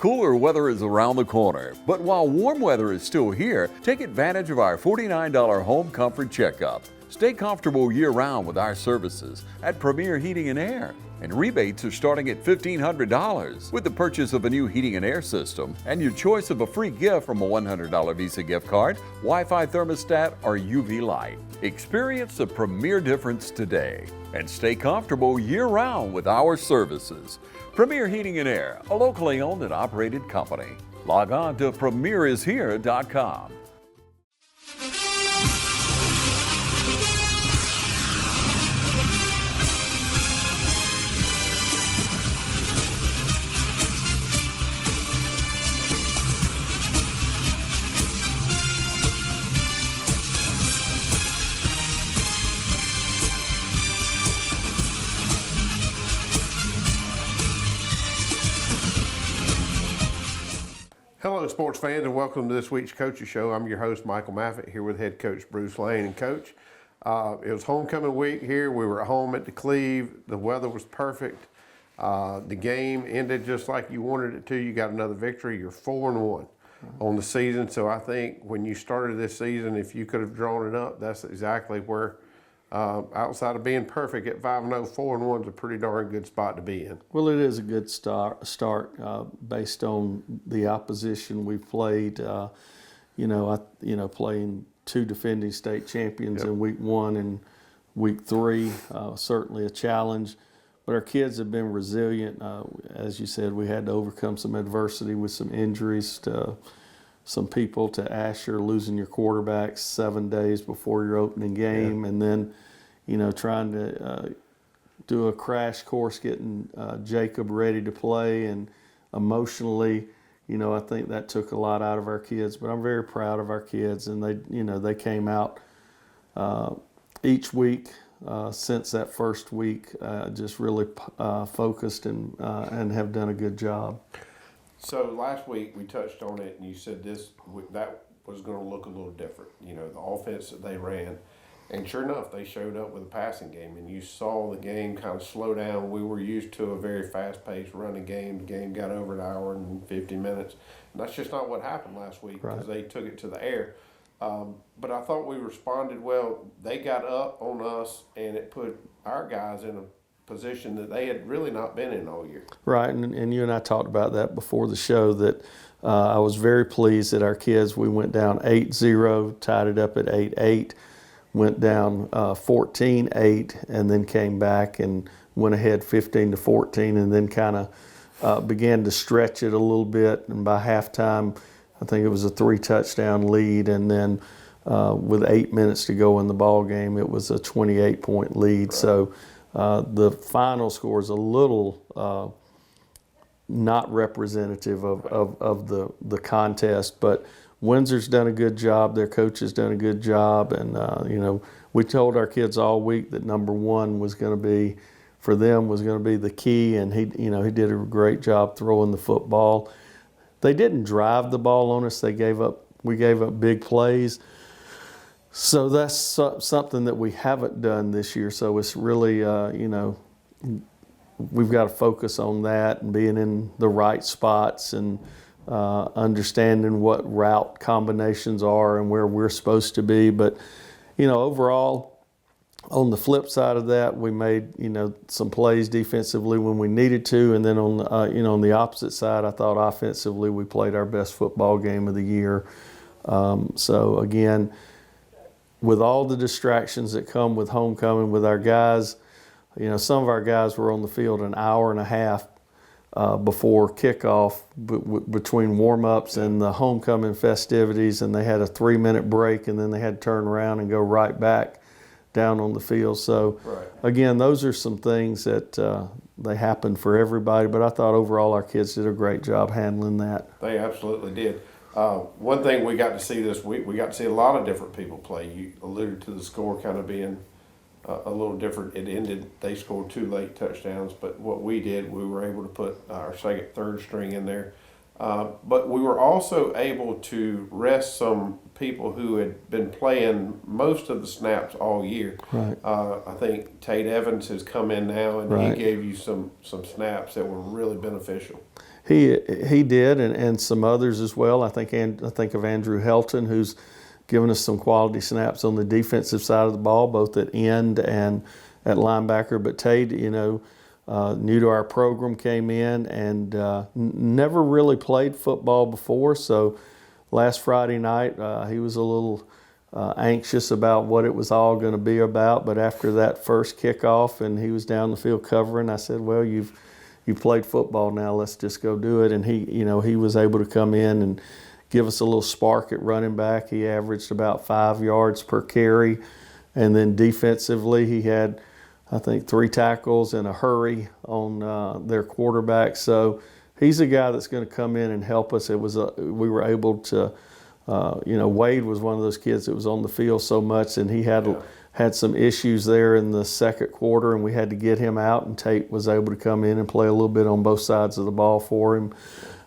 Cooler weather is around the corner, but while warm weather is still here, take advantage of our $49 home comfort checkup. Stay comfortable year-round with our services at Premier Heating and Air. And rebates are starting at $1,500 with the purchase of a new heating and air system and your choice of a free gift from a $100 Visa gift card, Wi-Fi thermostat, or UV light. Experience the Premier difference today and stay comfortable year-round with our services. Premier Heating and Air, a locally owned and operated company. Log on to premierishere.com. Hello, sports fans, and welcome to this week's Coaches Show. I'm your host, Michael Maffett, here with head coach Bruce Lane. And Coach, it was homecoming week here. We were at home at the Cleve. The weather was perfect. The game ended just like you wanted it to. You got another victory. You're 4-1 on the season. So I think when you started this season, if you could have drawn it up, that's exactly where, outside of being perfect at 5-0, 4-1 is a pretty darn good spot to be in. Well, it is a good start based on the opposition we played. Playing two defending state champions in week 1 and week 3, certainly a challenge. But our kids have been resilient. As you said, we had to overcome some adversity with some injuries to some people, to Asher losing your quarterback 7 days before your opening game, and then, trying to do a crash course getting Jacob ready to play, and emotionally, I think that took a lot out of our kids. But I'm very proud of our kids, and they came out each week since that first week, just really focused and have done a good job. So last week we touched on it, and you said that was going to look a little different. The offense that they ran, and sure enough, they showed up with a passing game, and you saw the game kind of slow down. We were used to a very fast-paced running game. The game got over an hour and 50 minutes, and that's just not what happened last week because they took it to the air. But I thought we responded well. They got up on us, and it put our guys in a position that they had really not been in all year. Right, and you and I talked about that before the show, that I was very pleased that our kids, we went down 8-0, tied it up at 8-8, went down 14-8, and then came back and went ahead 15-14, and then kind of began to stretch it a little bit. And by halftime, I think it was a 3-touchdown lead, and then with 8 minutes to go in the ball game, it was a 28-point lead. Right. So the final score is a little not representative of the contest, but Windsor's done a good job. Their coach has done a good job, and we told our kids all week that number 1 was going to be, for them, was going to be the key, and he did a great job throwing the football. They didn't drive the ball on us. We gave up big plays. So that's something that we haven't done this year. So it's really, we've got to focus on that and being in the right spots and understanding what route combinations are and where we're supposed to be. But, overall, on the flip side of that, we made, some plays defensively when we needed to. And then on the opposite side, I thought offensively we played our best football game of the year. So again, with all the distractions that come with homecoming with our guys, some of our guys were on the field an hour and a half before kickoff between warm-ups and the homecoming festivities, and they had a 3-minute break, and then they had to turn around and go right back down on the field. So again, those are some things that they happen for everybody, but I thought overall our kids did a great job handling that. They absolutely did. One thing we got to see this week, we got to see a lot of different people play. You alluded to the score kind of being a little different. It ended, they scored 2 late touchdowns, but what we did, we were able to put our second, third string in there. But we were also able to rest some people who had been playing most of the snaps all year. Right. I think Tate Evans has come in now, and he gave you some snaps that were really beneficial. he did, and some others as well. I think of Andrew Helton, who's given us some quality snaps on the defensive side of the ball, both at end and at linebacker. But Tate, new to our program, came in and never really played football before. So last Friday night, he was a little anxious about what it was all going to be about. But after that first kickoff and he was down the field covering, I said, well, you played football now, let's just go do it. And he was able to come in and give us a little spark at running back. He averaged about 5 yards per carry. And then defensively, he had, I think, 3 tackles and a hurry on their quarterback. So he's a guy that's going to come in and help us. We were able to, Wade was one of those kids that was on the field so much, and he had some issues there in the second quarter, and we had to get him out, and Tate was able to come in and play a little bit on both sides of the ball for him.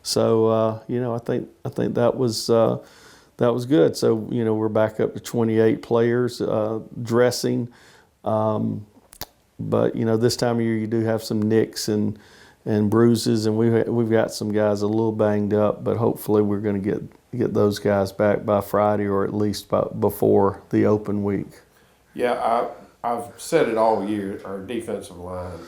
So, I think that was good. So, we're back up to 28 players dressing. But, this time of year you do have some nicks and bruises, and we've got some guys a little banged up, but hopefully we're going to get those guys back by Friday, or at least before the open week. Yeah, I've said it all year. Our defensive line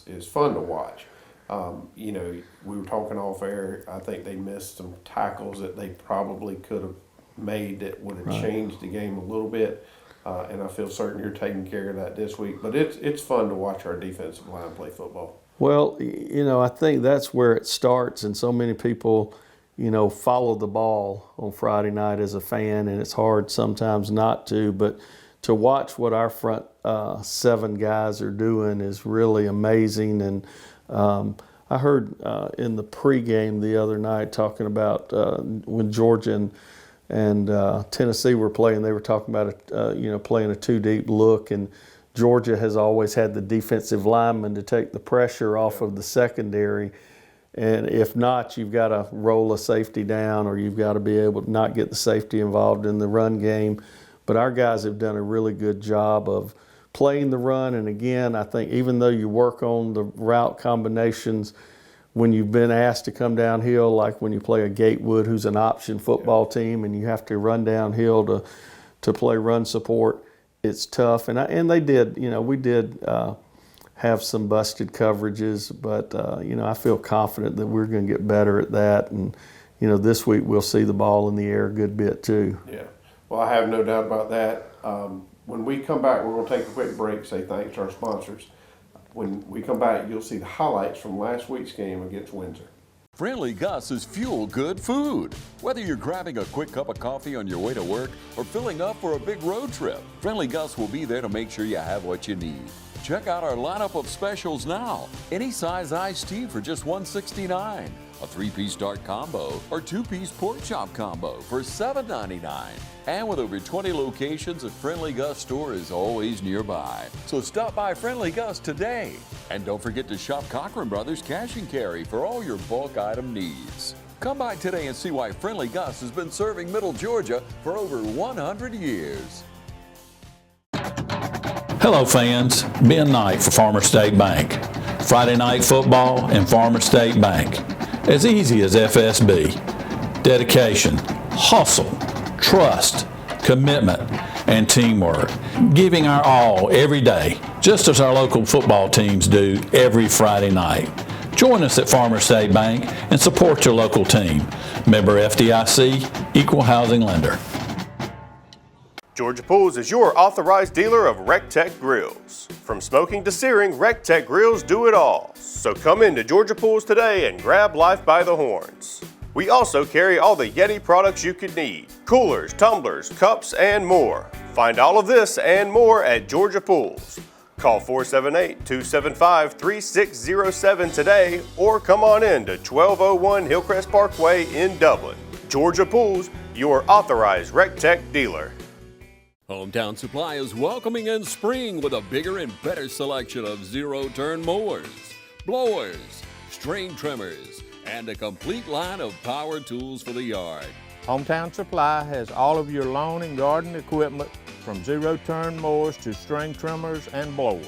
is fun to watch. We were talking off air. I think they missed some tackles that they probably could have made that would have changed the game a little bit. And I feel certain you're taking care of that this week. But it's fun to watch our defensive line play football. Well, I think that's where it starts, and so many people, follow the ball on Friday night as a fan, and it's hard sometimes not to. But to watch what our front 7 guys are doing is really amazing. And I heard in the pregame the other night talking about when Georgia and Tennessee were playing, they were talking about playing a 2-deep look, and Georgia has always had the defensive lineman to take the pressure off of the secondary, and if not, you've got to roll a safety down, or you've got to be able to not get the safety involved in the run game. But our guys have done a really good job of playing the run, and again, I think even though you work on the route combinations, when you've been asked to come downhill, like when you play a Gatewood, who's an option football team, and you have to run downhill to play run support, it's tough. And they did, we did have some busted coverages, but I feel confident that we're going to get better at that. And this week we'll see the ball in the air a good bit too. Yeah, well, I have no doubt about that. When we come back, we're going to take a quick break, say thanks to our sponsors. When we come back, you'll see the highlights from last week's game against Windsor. Friendly Gus is fuel good food. Whether you're grabbing a quick cup of coffee on your way to work or filling up for a big road trip, Friendly Gus will be there to make sure you have what you need. Check out our lineup of specials now. Any size iced tea for just $1.69. A 3-piece dark combo or 2-piece pork chop combo for $7.99. And with over 20 locations, a Friendly Gus store is always nearby. So stop by Friendly Gus today. And don't forget to shop Cochran Brothers Cash and Carry for all your bulk item needs. Come by today and see why Friendly Gus has been serving Middle Georgia for over 100 years. Hello fans, Ben Knight for Farmers State Bank. Friday night football and Farmers State Bank. As easy as FSB. Dedication, hustle, trust, commitment, and teamwork. Giving our all every day, just as our local football teams do every Friday night. Join us at Farmers State Bank and support your local team. Member FDIC, Equal Housing Lender. Georgia Pools is your authorized dealer of RecTech grills. From smoking to searing, RecTech grills do it all. So come into Georgia Pools today and grab life by the horns. We also carry all the Yeti products you could need. Coolers, tumblers, cups, and more. Find all of this and more at Georgia Pools. Call 478-275-3607 today or come on in to 1201 Hillcrest Parkway in Dublin. Georgia Pools, your authorized RecTech dealer. Hometown Supply is welcoming in spring with a bigger and better selection of zero-turn mowers, blowers, string trimmers, and a complete line of power tools for the yard. Hometown Supply has all of your lawn and garden equipment from zero-turn mowers to string trimmers and blowers.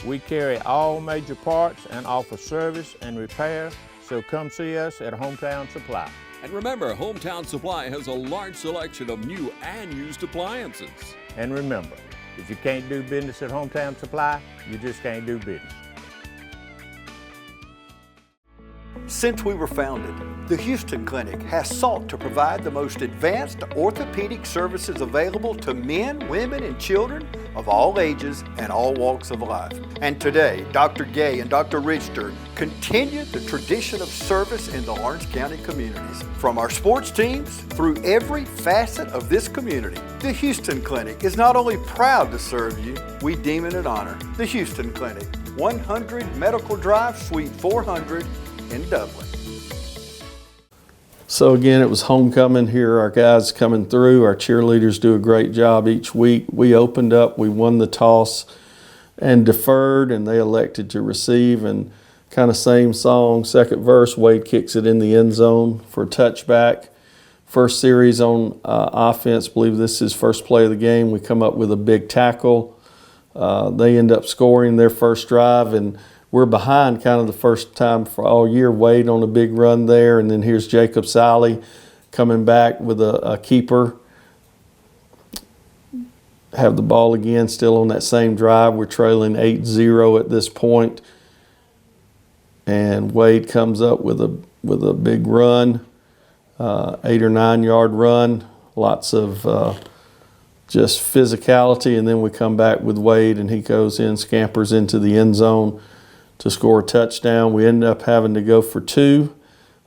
We carry all major parts and offer service and repair, so come see us at Hometown Supply. And remember, Hometown Supply has a large selection of new and used appliances. And remember, if you can't do business at Hometown Supply, you just can't do business. Since we were founded, the Houston Clinic has sought to provide the most advanced orthopedic services available to men, women, and children of all ages and all walks of life. And today, Dr. Gay and Dr. Richter continue the tradition of service in the Orange County communities. From our sports teams through every facet of this community, the Houston Clinic is not only proud to serve you, we deem it an honor. The Houston Clinic, 100 Medical Drive, Suite 400 in Dublin. So again, it was homecoming here. Our guys coming through. Our cheerleaders do a great job each week. We opened up, we won the toss and deferred, and they elected to receive. And kind of same song, second verse, Wade kicks it in the end zone for a touchback. First series on offense, believe this is his first play of the game. We come up with a big tackle. They end up scoring their first drive, and we're behind kind of the first time for all year. Wade on a big run there, and then here's Jacob Sally coming back with a keeper. Have the ball again, still on that same drive. We're trailing 8-0 at this point. And Wade comes up with a big run, 8 or 9 yard run, lots of just physicality, and then we come back with Wade, and he goes in, scampers into the end zone to score a touchdown. We end up having to go for 2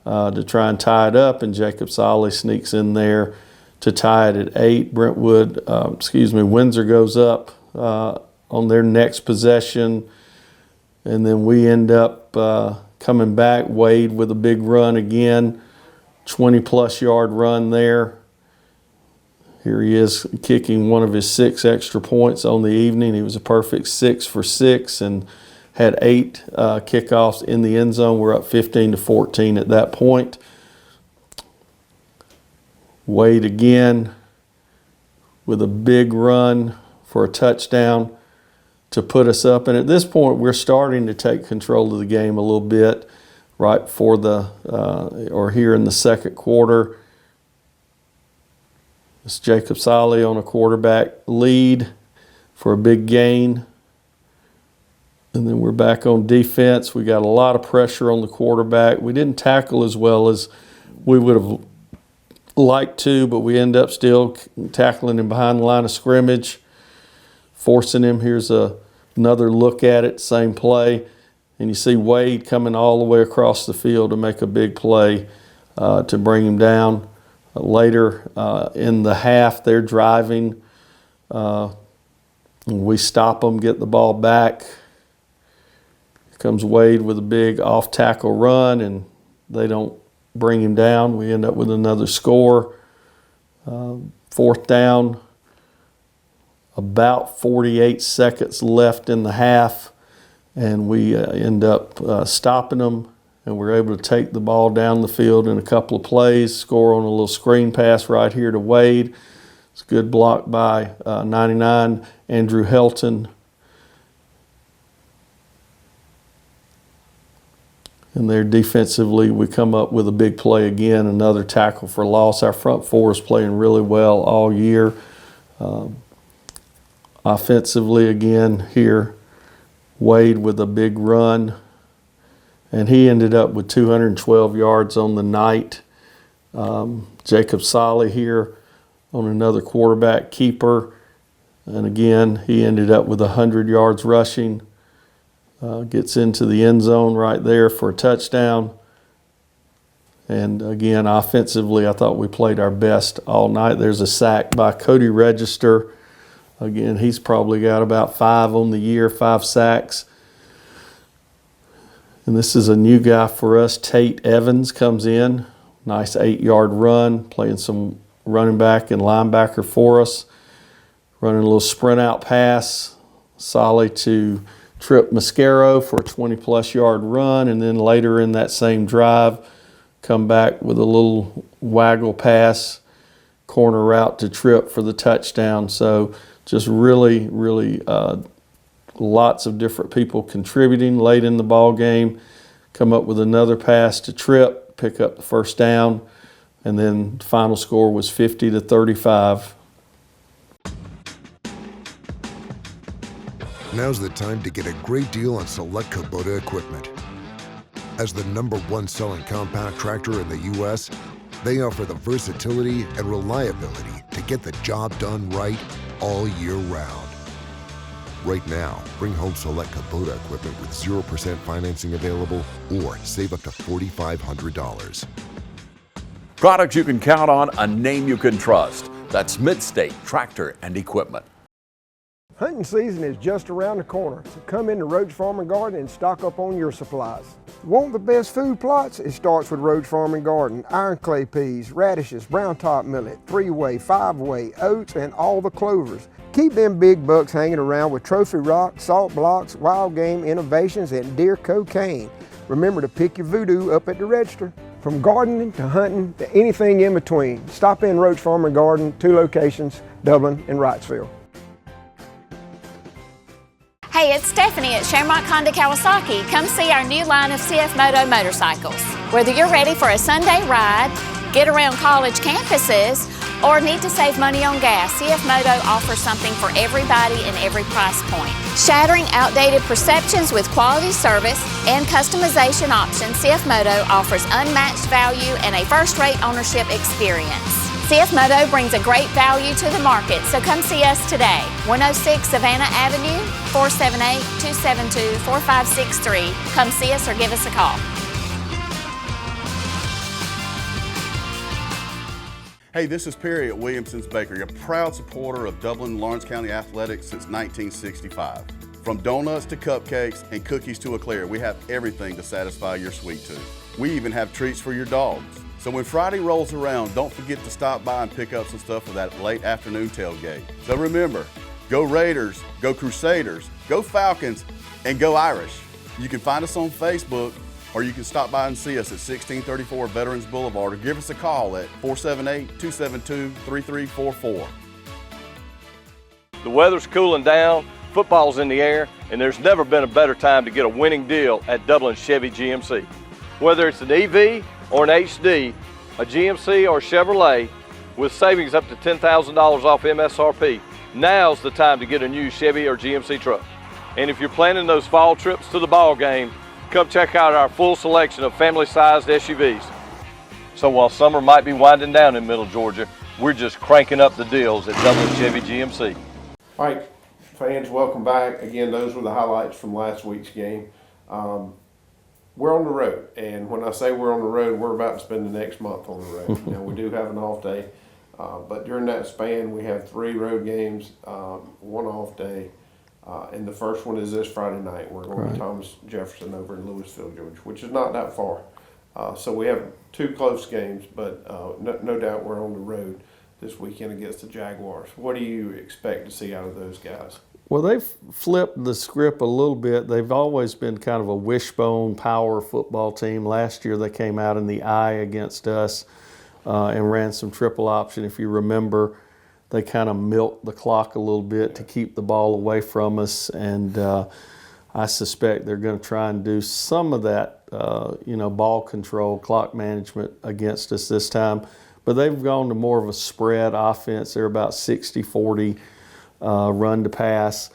to try and tie it up, and Jacob Solly sneaks in there to tie it at 8. Windsor goes up on their next possession, and then we end up coming back. Wade with a big run again, 20-plus yard run there. Here he is kicking one of his 6 extra points on the evening. He was a perfect 6 for 6 and had 8 kickoffs in the end zone. We're up 15-14 at that point. Wade again with a big run for a touchdown to put us up. And at this point, we're starting to take control of the game a little bit right before or here in the second quarter. It's Jacob Solly on a quarterback lead for a big gain. And then we're back on defense. We got a lot of pressure on the quarterback. We didn't tackle as well as we would have liked to, but we end up still tackling him behind the line of scrimmage, forcing him. Here's another look at it, same play. And you see Wade coming all the way across the field to make a big play to bring him down. Later in the half, they're driving. We stop them, get the ball back. Comes Wade with a big off-tackle run, and they don't bring him down. We end up with another score. Fourth down, about 48 seconds left in the half, and we end up stopping them, and we're able to take the ball down the field in a couple of plays, score on a little screen pass right here to Wade. It's a good block by 99, Andrew Helton. And there defensively, we come up with a big play again, another tackle for loss. Our front four is playing really well all year. Offensively again here, Wade with a big run. And he ended up with 212 yards on the night. Jacob Solly here on another quarterback keeper. And again, he ended up with 100 yards rushing. Gets into the end zone right there for a touchdown. And again, offensively, I thought we played our best all night. There's a sack by Cody Register. Again, he's probably got about 5 on the year, 5 sacks. And this is a new guy for us. Tate Evans comes in. Nice 8-yard run, playing some running back and linebacker for us. Running a little sprint out pass. Solly to Trip Mascaro for a 20-plus yard run, and then later in that same drive, come back with a little waggle pass, corner route to Trip for the touchdown. So just really, really lots of different people contributing late in the ball game. come up with another pass to Tripp, pick up the first down, and then the final score was 50-35. Now's the time to get a great deal on select Kubota equipment. As the #1 selling compact tractor in the U.S., they offer the versatility and reliability to get the job done right all year round. Right now, bring home select Kubota equipment with 0% financing available or save up to $4,500. Products you can count on, a name you can trust. That's Mid-State Tractor and Equipment. Hunting season is just around the corner, so come into Roach Farm and Garden and stock up on your supplies. Want the best food plots? It starts with Roach Farm and Garden. Iron clay peas, radishes, brown top millet, 3-way, 5-way, oats, and all the clovers. Keep them big bucks hanging around with trophy rock, salt blocks, wild game innovations, and deer cocaine. Remember to pick your voodoo up at the register. From gardening to hunting to anything in between, stop in Roach Farm and Garden, 2 locations, Dublin and Wrightsville. Hey, it's Stephanie at Shamrock Honda Kawasaki. Come see our new line of CF Moto motorcycles. Whether you're ready for a Sunday ride, get around college campuses, or need to save money on gas, CF Moto offers something for everybody and every price point. Shattering outdated perceptions with quality service and customization options, CF Moto offers unmatched value and a first-rate ownership experience. CF Moto brings a great value to the market, so come see us today. 106 Savannah Avenue, 478-272-4563. Come see us or give us a call. Hey, this is Perry at Williamson's Bakery, a proud supporter of Dublin and Lawrence County athletics since 1965. From donuts to cupcakes and cookies to eclair, we have everything to satisfy your sweet tooth. We even have treats for your dogs. So when Friday rolls around, don't forget to stop by and pick up some stuff for that late afternoon tailgate. So remember, go Raiders, go Crusaders, go Falcons, and go Irish. You can find us on Facebook, or you can stop by and see us at 1634 Veterans Boulevard, or give us a call at 478-272-3344. The weather's cooling down, football's in the air, and there's never been a better time to get a winning deal at Dublin Chevy GMC. Whether it's an EV or an HD, a GMC or Chevrolet, with savings up to $10,000 off MSRP, now's the time to get a new Chevy or GMC truck. And if you're planning those fall trips to the ball game, come check out our full selection of family-sized SUVs. So while summer might be winding down in Middle Georgia, we're just cranking up the deals at Dublin Chevy GMC. All right, fans, welcome back. Again, those were the highlights from last week's game. We're on the road, and when I say we're on the road, we're about to spend the next month on the road. Now, we do have an off day, but during that span, we have 3 road games, 1 off day, and the first one is this Friday night. We're going to Thomas Jefferson over in Louisville, Georgia, which is not that far. So we have 2 close games, but no doubt we're on the road this weekend against the Jaguars. What do you expect to see out of those guys? Well, they've flipped the script a little bit. They've always been kind of a wishbone power football team. Last year they came out in the eye against us and ran some triple option. If you remember, they kind of milked the clock a little bit to keep the ball away from us. And I suspect they're going to try and do some of that, ball control, clock management against us this time. But they've gone to more of a spread offense. They're about 60-40. Run to pass.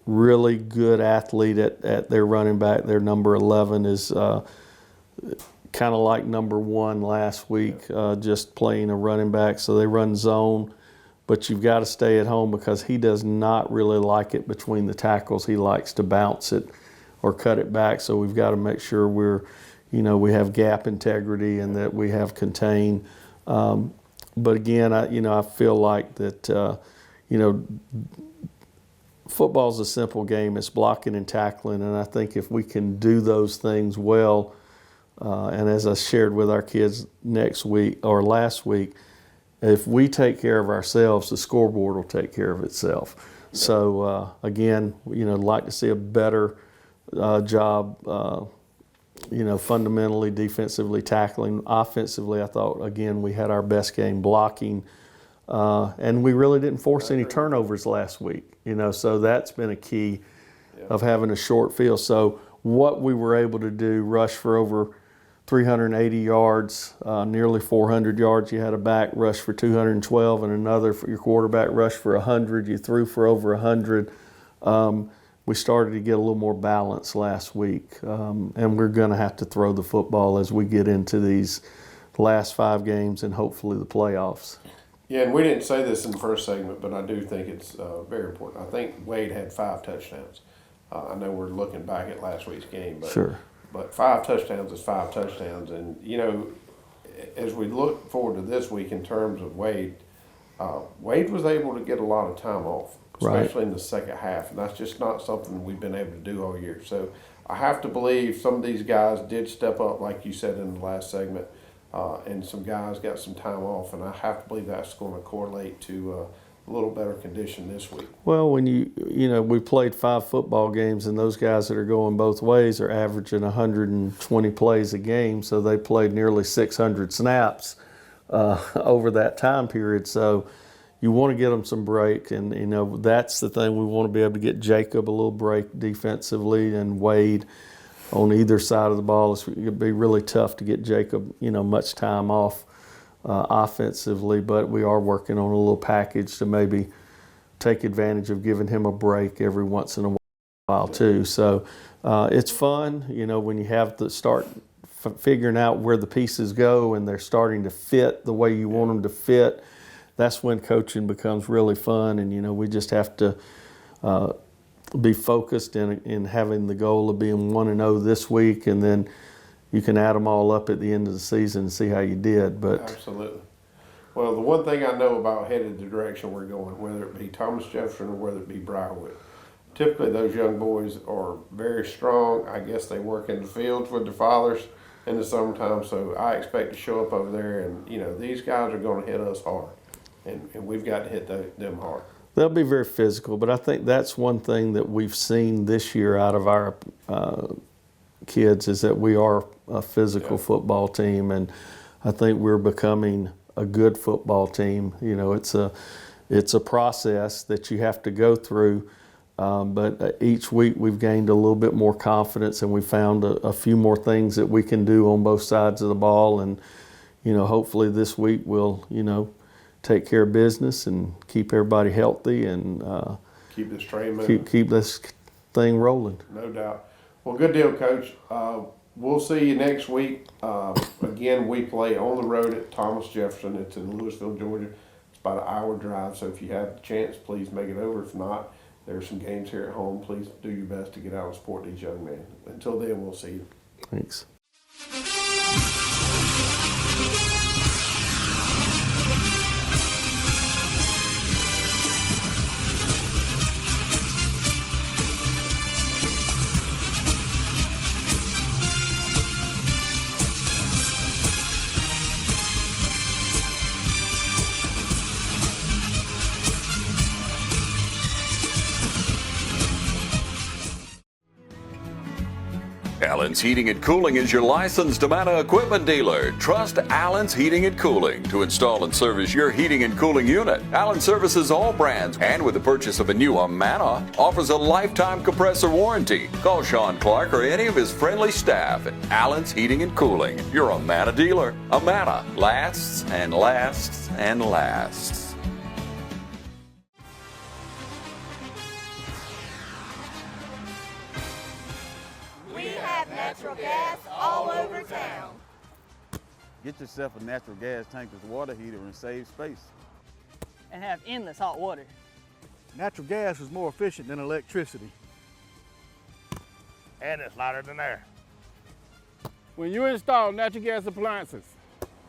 Really good athlete at their running back. Their number 11 is kind of like number 1 last week, just playing a running back. So they run zone, but you've got to stay at home because he does not really like it between the tackles. He likes to bounce it or cut it back. So we've got to make sure we have gap integrity and that we have contain. But again, I feel like that. Football's a simple game. It's blocking and tackling, and I think if we can do those things well, and as I shared with our kids last week, if we take care of ourselves, the scoreboard will take care of itself. So again, like to see a better job, fundamentally, defensively, tackling. Offensively, I thought again we had our best game blocking. And we really didn't force any turnovers last week, so that's been a key of having a short field. So what we were able to do, rush for over 380 yards, nearly 400 yards. You had a back rush for 212 and another for your quarterback rush for 100. You threw for over 100. We started to get a little more balance last week, and we're going to have to throw the football as we get into these last 5 games and hopefully the playoffs. Yeah, and we didn't say this in the first segment, but I do think it's very important. I think Wade had 5 touchdowns. I know we're looking back at last week's game, but Sure. But 5 touchdowns is 5 touchdowns, and you know, as we look forward to this week in terms of Wade, Wade was able to get a lot of time off, especially in the second half, and that's just not something we've been able to do all year. So I have to believe some of these guys did step up, like you said in the last segment, and some guys got some time off, and I have to believe that's going to correlate to a little better condition this week. Well, when we played 5 football games, and those guys that are going both ways are averaging 120 plays a game, so they played nearly 600 snaps over that time period. So you want to get them some break, and that's the thing. We want to be able to get Jacob a little break defensively, and Wade on either side of the ball. It's going to be really tough to get Jacob much time off offensively, but we are working on a little package to maybe take advantage of giving him a break every once in a while too. So it's fun, when you have to start figuring out where the pieces go and they're starting to fit the way you want them to fit. That's when coaching becomes really fun, and we just have to be focused in having the goal of being 1-0 this week, and then you can add them all up at the end of the season and see how you did. But absolutely. Well, the one thing I know about headed the direction we're going, whether it be Thomas Jefferson or whether it be Briarwood, typically those young boys are very strong. I guess they work in the fields with their fathers in the summertime, so I expect to show up over there, and these guys are going to hit us hard, and we've got to hit them hard. They'll be very physical, but I think that's one thing that we've seen this year out of our kids is that we are a physical football team, and I think we're becoming a good football team. It's a process that you have to go through, but each week we've gained a little bit more confidence, and we found a few more things that we can do on both sides of the ball, and hopefully this week we'll take care of business and keep everybody healthy and keep this train moving. Keep this thing rolling. No doubt. Well, good deal, Coach. We'll see you next week. Again, we play on the road at Thomas Jefferson. It's in Louisville, Georgia. It's about an hour drive, so if you have the chance, please make it over. If not, there's some games here at home. Please do your best to get out and support these young men. Until then, we'll see you. Thanks. Allen's Heating and Cooling is your licensed Amana equipment dealer. Trust Allen's Heating and Cooling to install and service your heating and cooling unit. Allen services all brands, and with the purchase of a new Amana, offers a lifetime compressor warranty. Call Sean Clark or any of his friendly staff at Allen's Heating and Cooling, your Amana dealer. Amana lasts and lasts and lasts. Natural gas all over town. Get yourself a natural gas tankless water heater and save space. And have endless hot water. Natural gas is more efficient than electricity. And it's lighter than air. When you install natural gas appliances,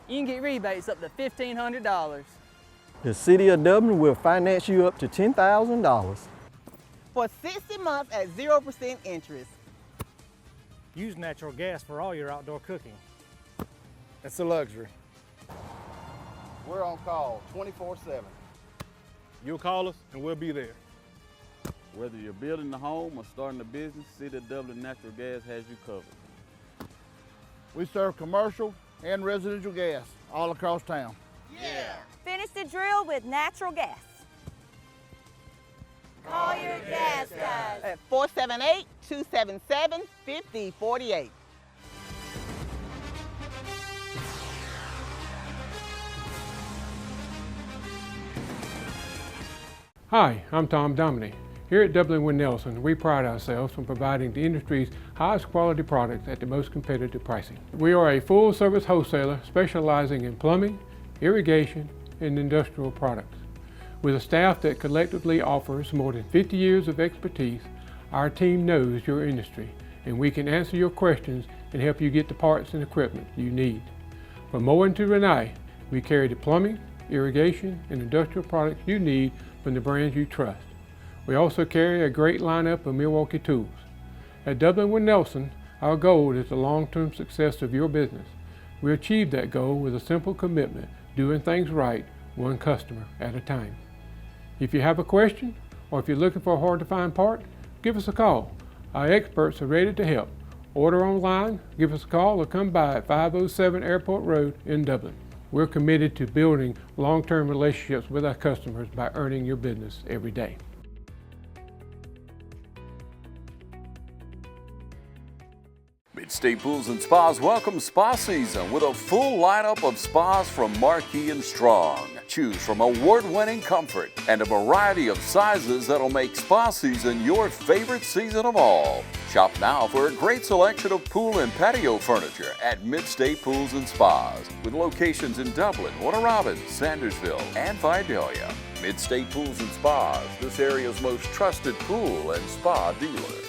you can get rebates up to $1,500. The City of Dublin will finance you up to $10,000. For 60 months at 0% interest. Use natural gas for all your outdoor cooking. It's a luxury. We're on call 24/7. You'll call us and we'll be there. Whether you're building a home or starting a business, City of Dublin Natural Gas has you covered. We serve commercial and residential gas all across town. Yeah. Finish the drill with natural gas. Call your gas guys. At 478-277-5048. Hi, I'm Tom Dominy. Here at W. Nelson, we pride ourselves on providing the industry's highest quality products at the most competitive pricing. We are a full-service wholesaler specializing in plumbing, irrigation, and industrial products. With a staff that collectively offers more than 50 years of expertise, our team knows your industry, and we can answer your questions and help you get the parts and equipment you need. From Moen to Renee, we carry the plumbing, irrigation, and industrial products you need from the brands you trust. We also carry a great lineup of Milwaukee tools. At W. Nelson, our goal is the long-term success of your business. We achieve that goal with a simple commitment, doing things right, one customer at a time. If you have a question, or if you're looking for a hard-to-find part, give us a call. Our experts are ready to help. Order online, give us a call, or come by at 507 Airport Road in Dublin. We're committed to building long-term relationships with our customers by earning your business every day. Mid-State Pools and Spas welcomes spa season with a full lineup of spas from Marquee and Strong. Choose from award-winning comfort and a variety of sizes that'll make spa season your favorite season of all. Shop now for a great selection of pool and patio furniture at Mid-State Pools and Spas with locations in Dublin, Warner Robins, Sandersville, and Vidalia. Mid-State Pools and Spas, this area's most trusted pool and spa dealer.